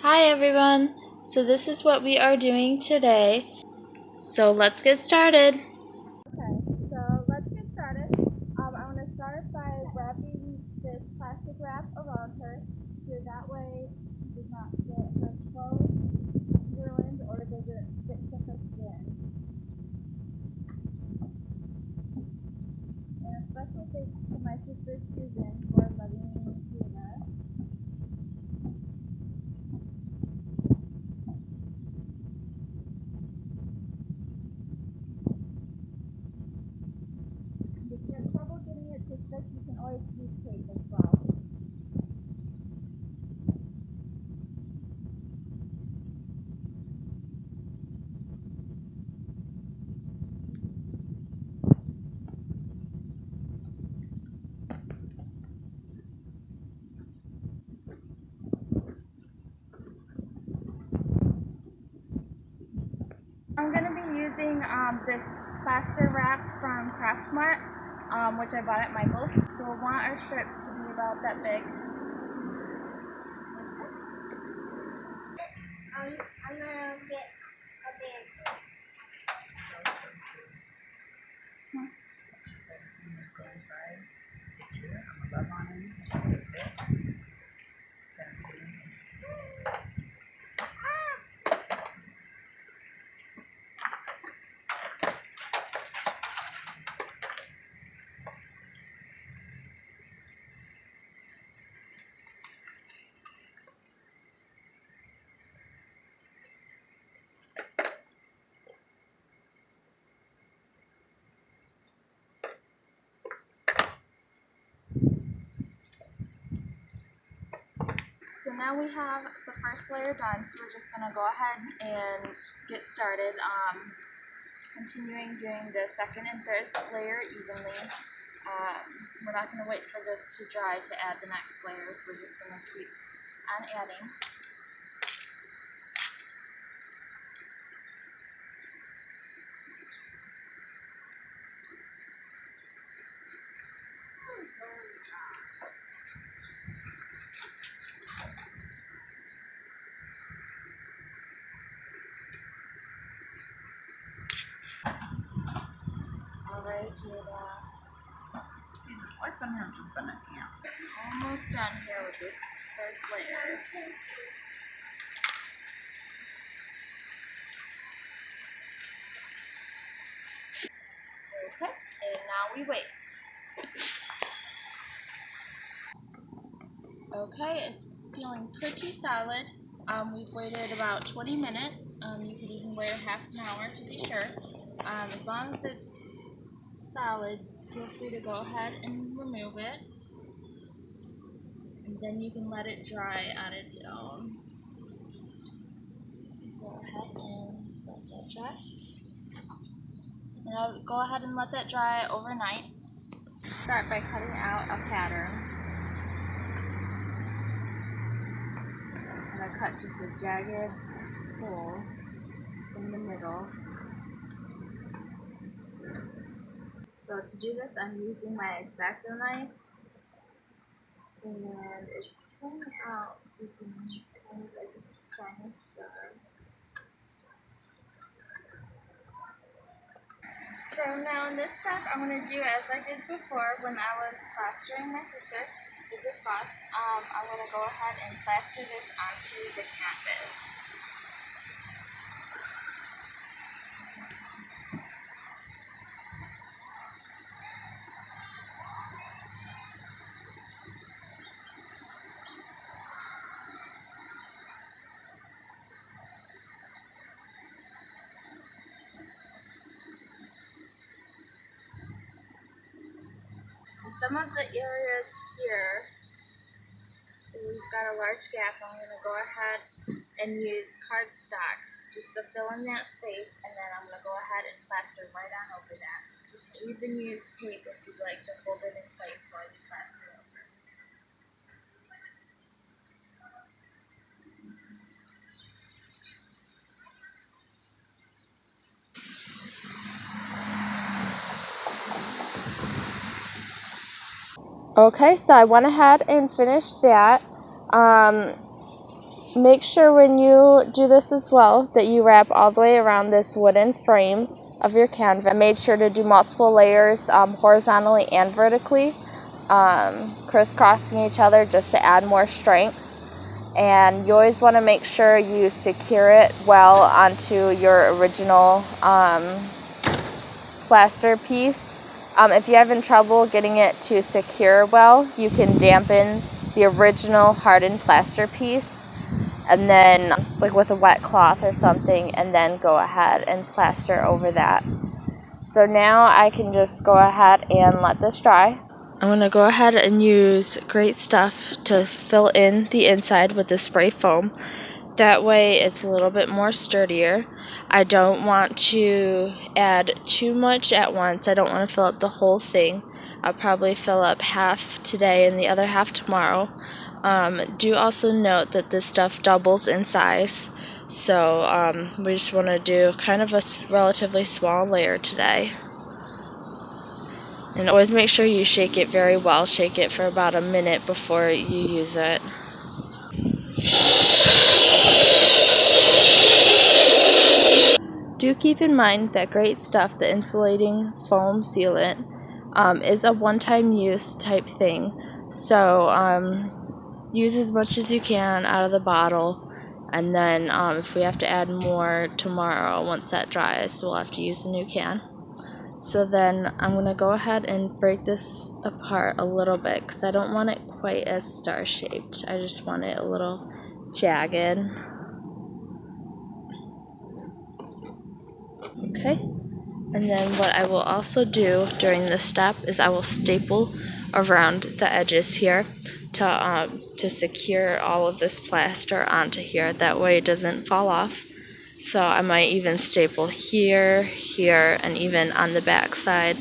Hi everyone! So this is what we are doing today. So let's get started. Okay, so let's get started. I'm going to start by wrapping this plastic wrap around her so that way she does not get her clothes ruined or doesn't stick to her skin. And a special thanks to my sister Susan for letting me do that. If you have trouble getting it to stick, you can always use tape as well. I'm going to be using this plaster wrap from Craftsmart, which I bought at Michael's. So we'll want our strips to be about that big. I'm going to get a band. So I'm going to go inside, take care, I'm going to rub on him, it's big. So now we have the first layer done, so we're just going to go ahead and get started continuing doing the second and third layer evenly. We're not going to wait for this to dry to add the next layers, we're just going to keep on adding. Alright, Jesus, why couldn't I have just been at camp? almost done here with this third layer. Okay, and now we wait. Okay, it's feeling pretty solid. We've waited about 20 minutes. You could even wait a half an hour to be sure. As long as it's solid, feel free to go ahead and remove it. And then you can let it dry on its own. Go ahead and let that dry. And I'll go ahead and let that dry overnight. Start by cutting out a pattern. And I cut just a jagged hole in the middle. So to do this, I'm using my X-Acto knife, and it's turning out looking kind of like a shiny star. So now in this step, I'm going to do as I did before when I was plastering my sister with this gauze. I'm going to go ahead and plaster this onto the canvas. And some of the areas here, we've got a large gap. I'm going to go ahead and use cardstock just to fill in that space, and then I'm going to go ahead and plaster right on over that. You can even use tape if you'd like to hold it in place while you plaster over. Okay, so I went ahead and finished that. make sure when you do this as well that you wrap all the way around this wooden frame of your canvas. I made sure to do multiple layers horizontally and vertically, crisscrossing each other just to add more strength. And you always want to make sure you secure it well onto your original plaster piece. If you're having trouble getting it to secure well, you can dampen the original hardened plaster piece and then like with a wet cloth or something, and then go ahead and plaster over that. So now I can just go ahead and let this dry. I'm going to go ahead and use Great Stuff to fill in the inside with the spray foam. That way it's a little bit more sturdier. I don't want to add too much at once. I don't want to fill up the whole thing. I'll probably fill up half today and the other half tomorrow. Do also note that this stuff doubles in size. So we just want to do kind of a relatively small layer today. And always make sure you shake it very well. Shake it for about a minute before you use it. Do keep in mind that Great Stuff, the insulating foam sealant, is a one-time use type thing. So use as much as you can out of the bottle. And then if we have to add more tomorrow, once that dries, we'll have to use a new can. So then I'm going to go ahead and break this apart a little bit because I don't want it quite as star-shaped. I just want it a little jagged. Okay. And then what I will also do during this step is I will staple around the edges here to secure all of this plaster onto here. That way it doesn't fall off. So I might even staple here, here, and even on the back side,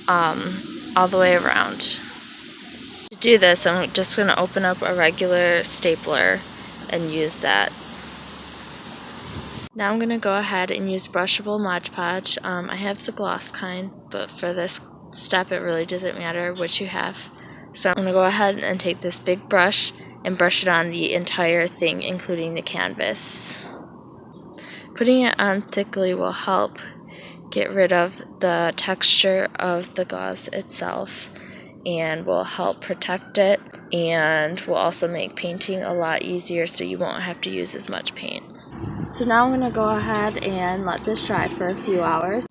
all the way around. To do this, I'm just going to open up a regular stapler and use that. Now I'm going to go ahead and use brushable Mod Podge. I have the gloss kind, but for this step it really doesn't matter which you have. So I'm going to go ahead and take this big brush and brush it on the entire thing, including the canvas. Putting it on thickly will help get rid of the texture of the gauze itself and will help protect it, and will also make painting a lot easier so you won't have to use as much paint. So now I'm going to go ahead and let this dry for a few hours.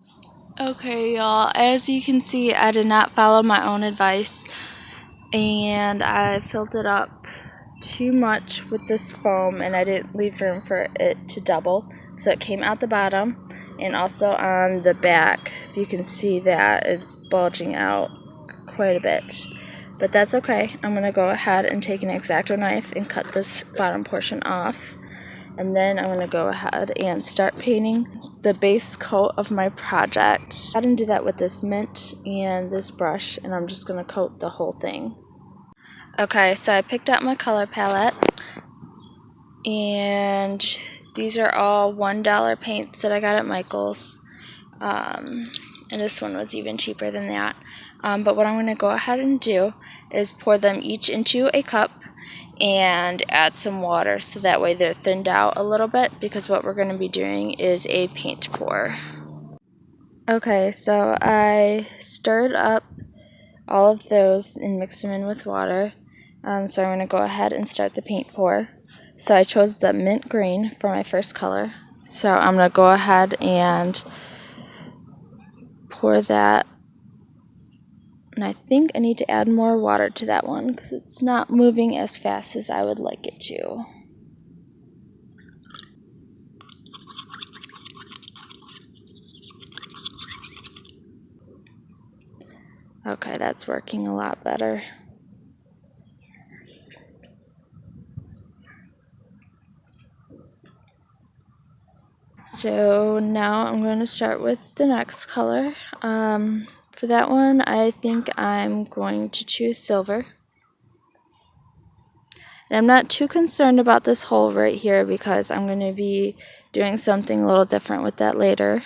Okay, y'all, as you can see, I did not follow my own advice and I filled it up too much with this foam and I didn't leave room for it to double. So it came out the bottom and also on the back. You can see that it's bulging out quite a bit. But that's okay. I'm going to go ahead and take an X-Acto knife and cut this bottom portion off. And then I'm going to go ahead and start painting the base coat of my project. I didn't do that with this mint and this brush, and I'm just going to coat the whole thing. Okay, so I picked out my color palette, and these are all $1 paints that I got at Michael's, and this one was even cheaper than that. But what I'm going to go ahead and do is pour them each into a cup and add some water so that way they're thinned out a little bit, because what we're going to be doing is a paint pour. Okay, so I stirred up all of those and mixed them in with water. So I'm going to go ahead and start the paint pour. So I chose the mint green for my first color. So I'm going to go ahead and pour that. And I think I need to add more water to that one because it's not moving as fast as I would like it to. Okay, that's working a lot better. So now I'm going to start with the next color. For that one, I think I'm going to choose silver. And I'm not too concerned about this hole right here because I'm going to be doing something a little different with that later.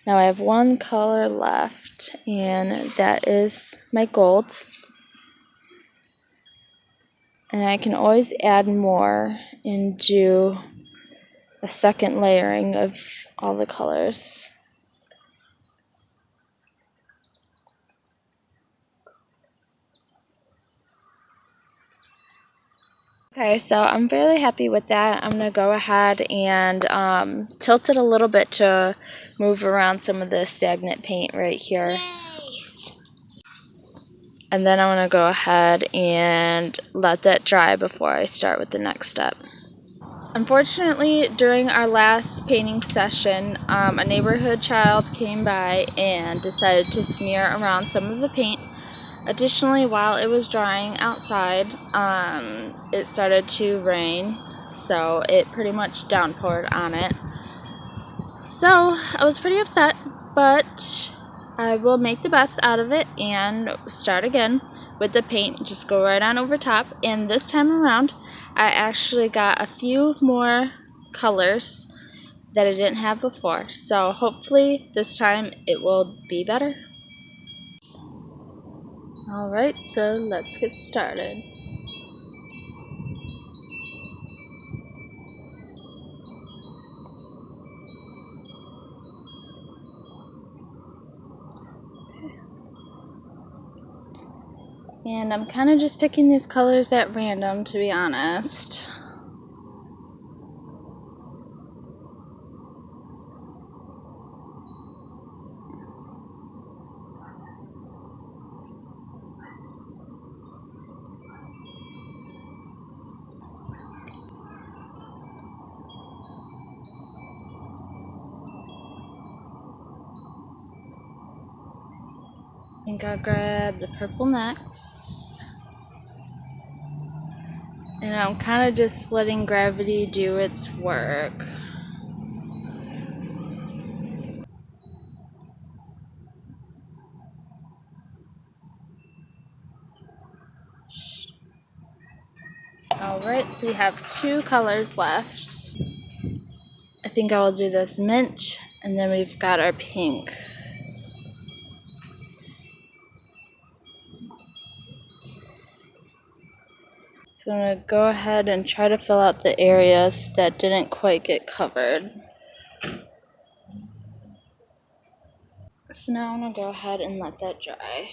Now I have one color left, and that is my gold. And I can always add more and do a second layering of all the colors. Okay, so I'm fairly happy with that. I'm going to go ahead and tilt it a little bit to move around some of the stagnant paint right here. Yay! And then I'm going to go ahead and let that dry before I start with the next step. Unfortunately, during our last painting session, a neighborhood child came by and decided to smear around some of the paint. Additionally, while it was drying outside, it started to rain, so it pretty much downpoured on it. So I was pretty upset, but I will make the best out of it and start again with the paint. Just go right on over top, and this time around I actually got a few more colors that I didn't have before, so hopefully this time it will be better. Alright, so let's get started. And I'm kind of just picking these colors at random, to be honest. I think I'll grab the purple next. And I'm kind of just letting gravity do its work. Alright, so we have two colors left. I think I will do this mint, and then we've got our pink. So I'm going to go ahead and try to fill out the areas that didn't quite get covered. So now I'm going to go ahead and let that dry.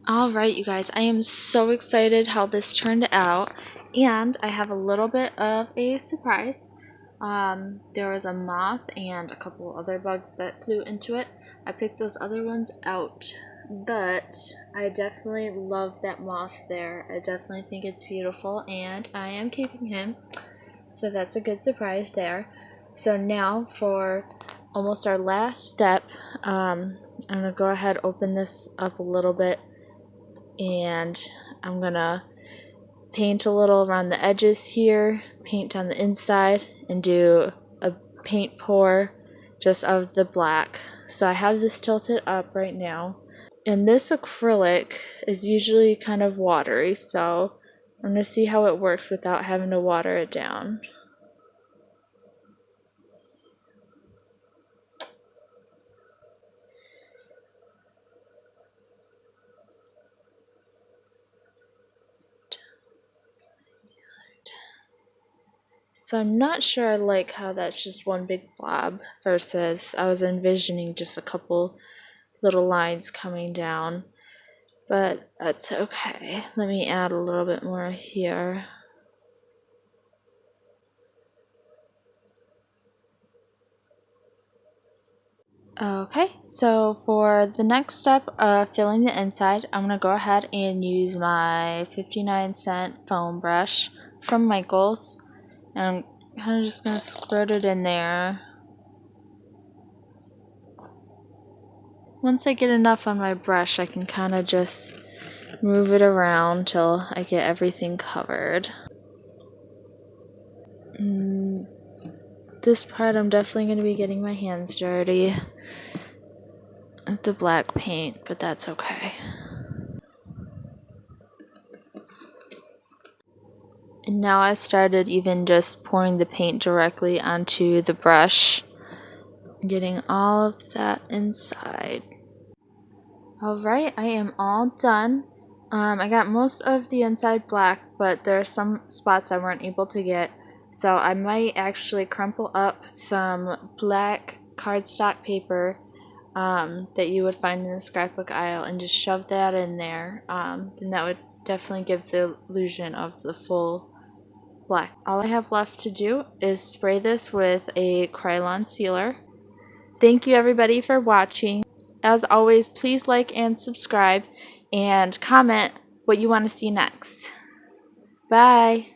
Alright, you guys, I am so excited how this turned out, and I have a little bit of a surprise. There was a moth and a couple other bugs that flew into it. I picked those other ones out, but I definitely love that moth there. I definitely think it's beautiful, and I am keeping him, so that's a good surprise there. So now for almost our last step, I'm going to go ahead and open this up a little bit, and I'm gonna paint a little around the edges here, paint on the inside, and do a paint pour just of the black. So I have this tilted up right now, and this acrylic is usually kind of watery, so I'm gonna see how it works without having to water it down. So I'm not sure I like how that's just one big blob versus I was envisioning just a couple little lines coming down, but that's okay. Let me add a little bit more here. Okay, so for the next step of filling the inside, I'm going to go ahead and use my 59-cent foam brush from Michael's, and I'm kind of just going to squirt it in there. Once I get enough on my brush, I can kind of just move it around till I get everything covered. This part I'm definitely going to be getting my hands dirty with the black paint, but that's okay. And now I've started even just pouring the paint directly onto the brush. Getting all of that inside. Alright, I am all done. I got most of the inside black, but there are some spots I weren't able to get. So I might actually crumple up some black cardstock paper that you would find in the scrapbook aisle and just shove that in there. And that would definitely give the illusion of the full black. All I have left to do is spray this with a Krylon sealer. Thank you everybody for watching. As always, please like and subscribe and comment what you want to see next. Bye!